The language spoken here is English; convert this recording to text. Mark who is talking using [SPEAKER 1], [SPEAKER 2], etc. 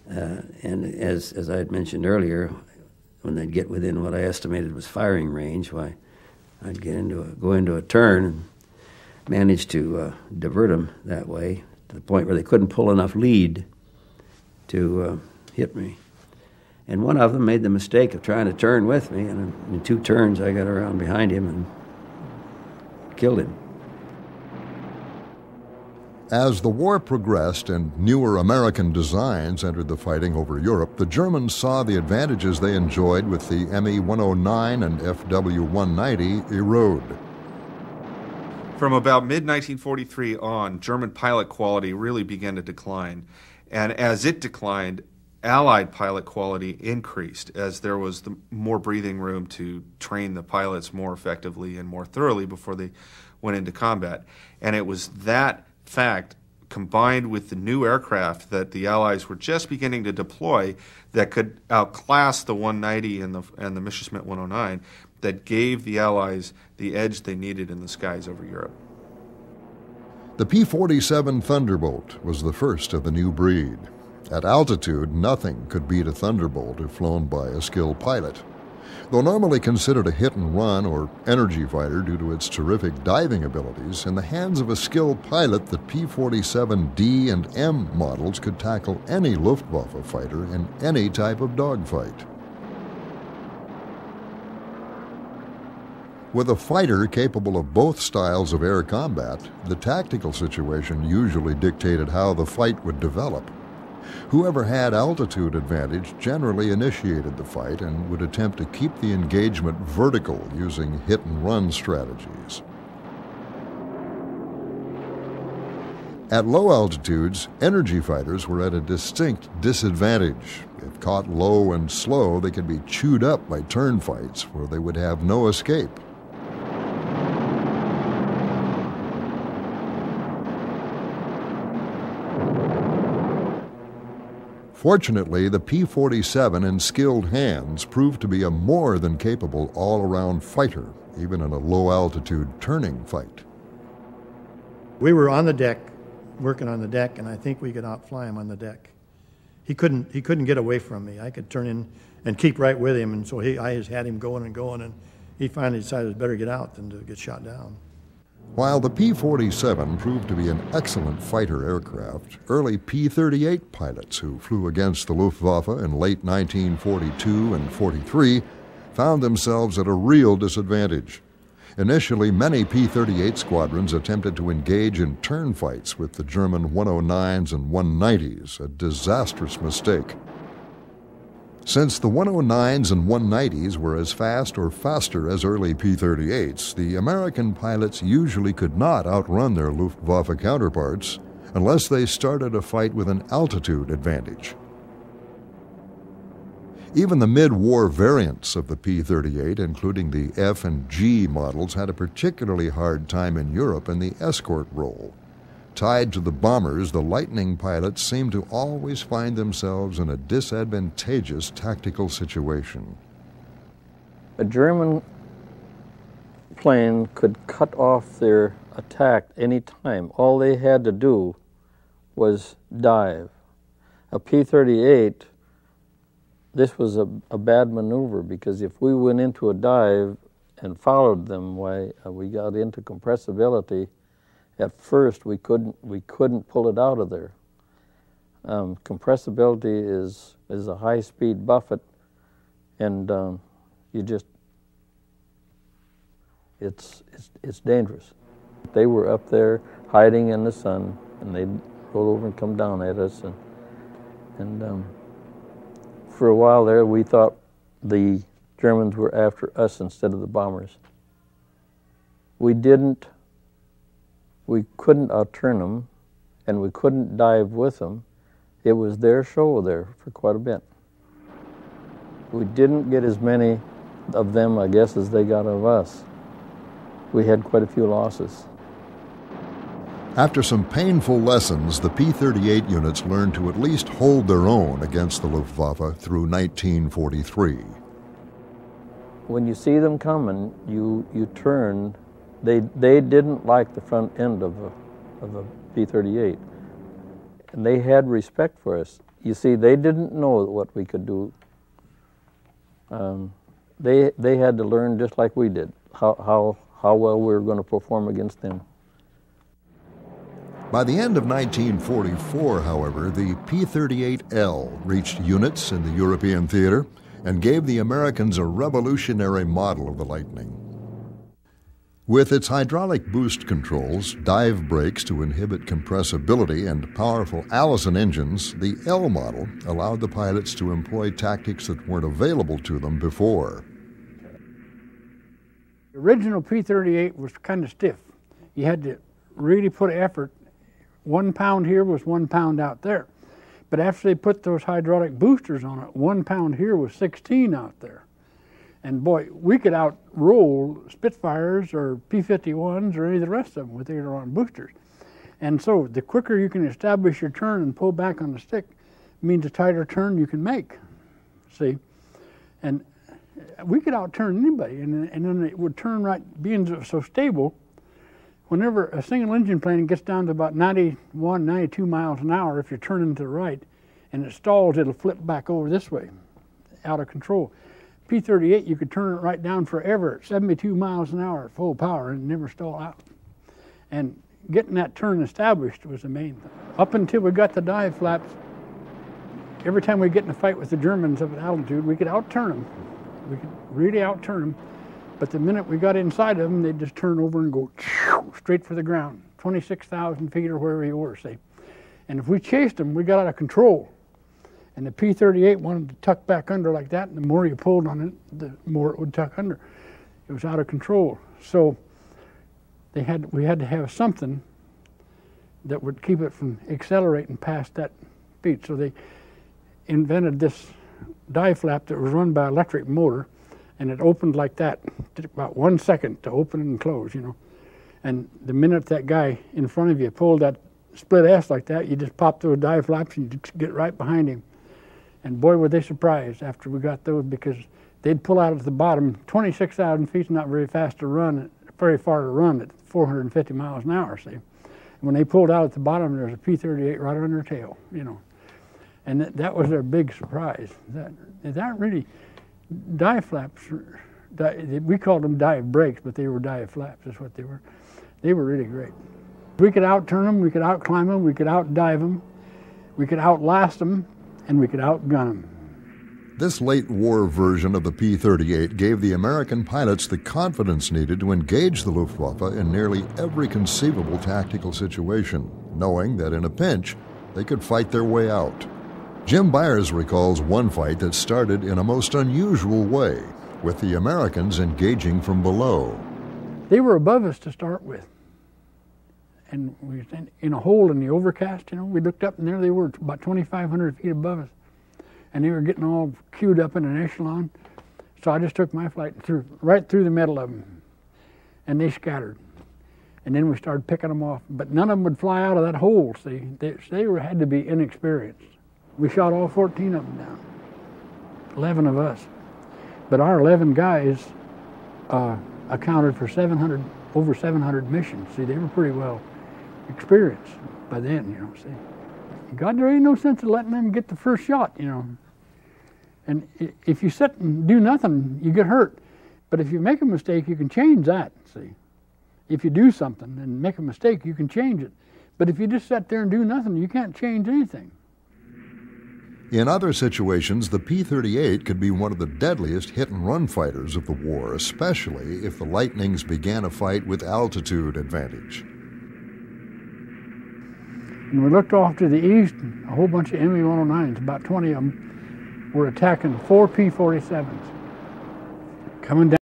[SPEAKER 1] And as I had mentioned earlier, when they'd get within what I estimated was firing range, why, I'd go into a turn and manage to divert them that way to the point where they couldn't pull enough lead to hit me. And one of them made the mistake of trying to turn with me, and in 2 turns I got around behind him and killed him.
[SPEAKER 2] As the war progressed and newer American designs entered the fighting over Europe, the Germans saw the advantages they enjoyed with the Me-109 and FW-190 erode.
[SPEAKER 3] From about mid-1943 on, German pilot quality really began to decline. And as it declined, Allied pilot quality increased as there was more breathing room to train the pilots more effectively and more thoroughly before they went into combat. And it was that fact, combined with the new aircraft that the Allies were just beginning to deploy that could outclass the 190 and the Messerschmitt 109, that gave the Allies the edge they needed in the skies over Europe.
[SPEAKER 2] The P-47 Thunderbolt was the first of the new breed. At altitude, nothing could beat a Thunderbolt if flown by a skilled pilot. Though normally considered a hit-and-run or energy fighter due to its terrific diving abilities, in the hands of a skilled pilot, the P-47D and M models could tackle any Luftwaffe fighter in any type of dogfight. With a fighter capable of both styles of air combat, the tactical situation usually dictated how the fight would develop. Whoever had altitude advantage generally initiated the fight and would attempt to keep the engagement vertical using hit-and-run strategies. At low altitudes, energy fighters were at a distinct disadvantage. If caught low and slow, they could be chewed up by turn fights where they would have no escape. Fortunately, the P-47 in skilled hands proved to be a more than capable all-around fighter, even in a low-altitude turning fight.
[SPEAKER 4] We were on the deck, working on the deck, and I think we could outfly him on the deck. He couldn't get away from me. I could turn in and keep right with him, and so I just had him going, and he finally decided it better get out than to get shot down.
[SPEAKER 2] While the P-47 proved to be an excellent fighter aircraft, early P-38 pilots who flew against the Luftwaffe in late 1942 and 43 found themselves at a real disadvantage. Initially, many P-38 squadrons attempted to engage in turn fights with the German 109s and 190s, a disastrous mistake. Since the 109s and 190s were as fast or faster as early P-38s, the American pilots usually could not outrun their Luftwaffe counterparts unless they started a fight with an altitude advantage. Even the mid-war variants of the P-38, including the F and G models, had a particularly hard time in Europe in the escort role. Tied to the bombers, the Lightning pilots seemed to always find themselves in a disadvantageous tactical situation.
[SPEAKER 5] A German plane could cut off their attack any time. All they had to do was dive. A P-38, this was a bad maneuver, because if we went into a dive and followed them, we got into compressibility. At first, we couldn't pull it out of there. Compressibility is a high-speed buffet, and it's dangerous. They were up there hiding in the sun, and they'd roll over and come down at us, and for a while there, we thought the Germans were after us instead of the bombers. We couldn't outturn them, and we couldn't dive with them. It was their show there for quite a bit. We didn't get as many of them, I guess, as they got of us. We had quite a few losses.
[SPEAKER 2] After some painful lessons, the P-38 units learned to at least hold their own against the Luftwaffe through 1943.
[SPEAKER 5] When you see them coming, you turn. They didn't like the front end of a P-38, and they had respect for us. you see, they didn't know what we could do. They had to learn just like we did, how well we were going to perform against them.
[SPEAKER 2] By the end of 1944, however, the P-38L reached units in the European theater and gave the Americans a revolutionary model of the Lightning. With its hydraulic boost controls, dive brakes to inhibit compressibility, and powerful Allison engines, the L model allowed the pilots to employ tactics that weren't available to them before.
[SPEAKER 6] The original P-38 was kind of stiff. You had to really put effort. 1 pound here was 1 pound out there. But after they put those hydraulic boosters on it, 1 pound here was 16 out there. And boy, we could outroll Spitfires or P-51s or any of the rest of them with aileron boosters. And so the quicker you can establish your turn and pull back on the stick means the tighter turn you can make, see? And we could outturn anybody, and then it would turn right, being so stable. Whenever a single engine plane gets down to about 91, 92 miles an hour, if you're turning to the right and it stalls, it'll flip back over this way, out of control. P-38, you could turn it right down forever at 72 miles an hour at full power and never stall out. And getting that turn established was the main thing. Up until we got the dive flaps, every time we get in a fight with the Germans up at altitude, we could outturn them. We could really outturn them. But the minute we got inside of them, they'd just turn over and go straight for the ground, 26,000 feet or wherever you were, say. And if we chased them, we got out of control. And the P-38 wanted to tuck back under like that, and the more you pulled on it, the more it would tuck under. It was out of control. So we had to have something that would keep it from accelerating past that speed. So they invented this dive flap that was run by an electric motor, and it opened like that. It took about 1 second to open and close, you know. And the minute that guy in front of you pulled that split S like that, you just pop those dive flaps and you just get right behind him. And boy, were they surprised after we got those, because they'd pull out at the bottom. 26,000 feet is not very fast to run, very far to run at 450 miles an hour, see. And when they pulled out at the bottom, there was a P-38 right on their tail, you know. And that was their big surprise. That really, dive flaps, we called them dive brakes, but they were dive flaps, that's what they were. They were really great. We could outturn them, we could outclimb them, we could outdive them, we could outlast them, and we could outgun them.
[SPEAKER 2] This late war version of the P-38 gave the American pilots the confidence needed to engage the Luftwaffe in nearly every conceivable tactical situation, knowing that in a pinch, they could fight their way out. Jim Byers recalls one fight that started in a most unusual way, with the Americans engaging from below.
[SPEAKER 6] They were above us to start with. And we were in a hole in the overcast, you know. We looked up and there they were, about 2,500 feet above us. And they were getting all queued up in an echelon. So I just took my flight right through the middle of them. And they scattered. And then we started picking them off. But none of them would fly out of that hole, see. They had to be inexperienced. We shot all 14 of them down, 11 of us. But our 11 guys accounted for over 700 missions. See, they were pretty well experienced by then, you know, see. God, there ain't no sense of letting them get the first shot, you know. And if you sit and do nothing, you get hurt. But if you make a mistake, you can change that, see. If you do something and make a mistake, you can change it. But if you just sit there and do nothing, you can't change anything.
[SPEAKER 2] In other situations, the P-38 could be one of the deadliest hit-and-run fighters of the war, especially if the Lightnings began a fight with altitude advantage.
[SPEAKER 6] And we looked off to the east, a whole bunch of ME-109s, about 20 of them, were attacking 4 P-47s coming down.